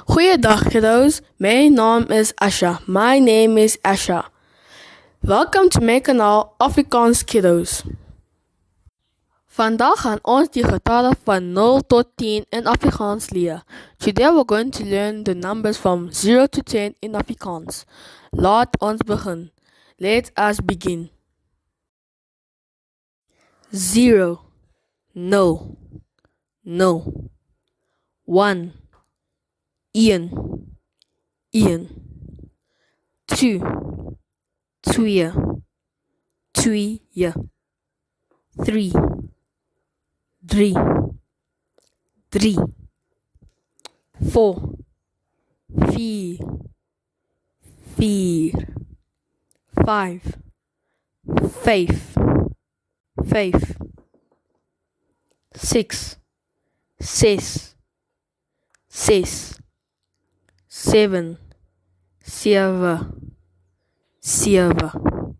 Goeiedag kiddo's, mijn naam is Asha. My name is Asha. Welkom to mijn kanaal Afrikaans Kiddo's. Vandaag gaan ons die getallen van 0 tot 10 in Afrikaans leren. Today we're going to learn the numbers from 0 to 10 in Afrikaans. Laat ons begin. Let us begin. 0 0 0 1 1 1 2 2 2 3 3 3 4 4 4 5 5 5 6 6 6 7 7 7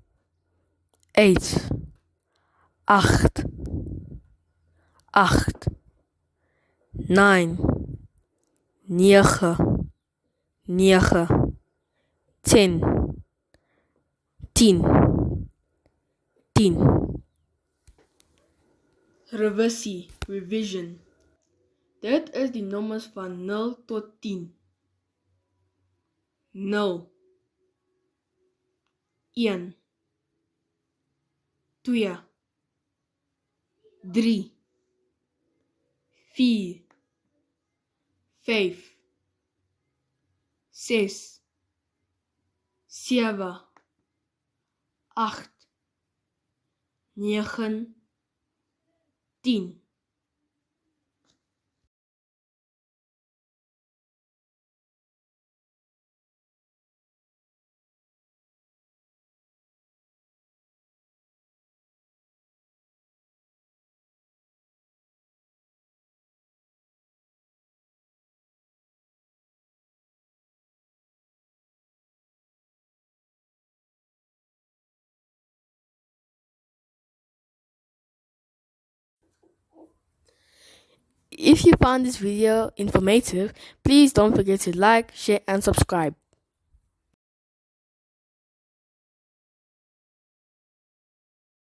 8 8 8 9 9 9 10 10 10 Revisie, revision. Dit is die nummers van 0 tot 10. 0 1 2 3 4 5 6 7 8 9 10 If you found this video informative, please don't forget to like, share, and subscribe.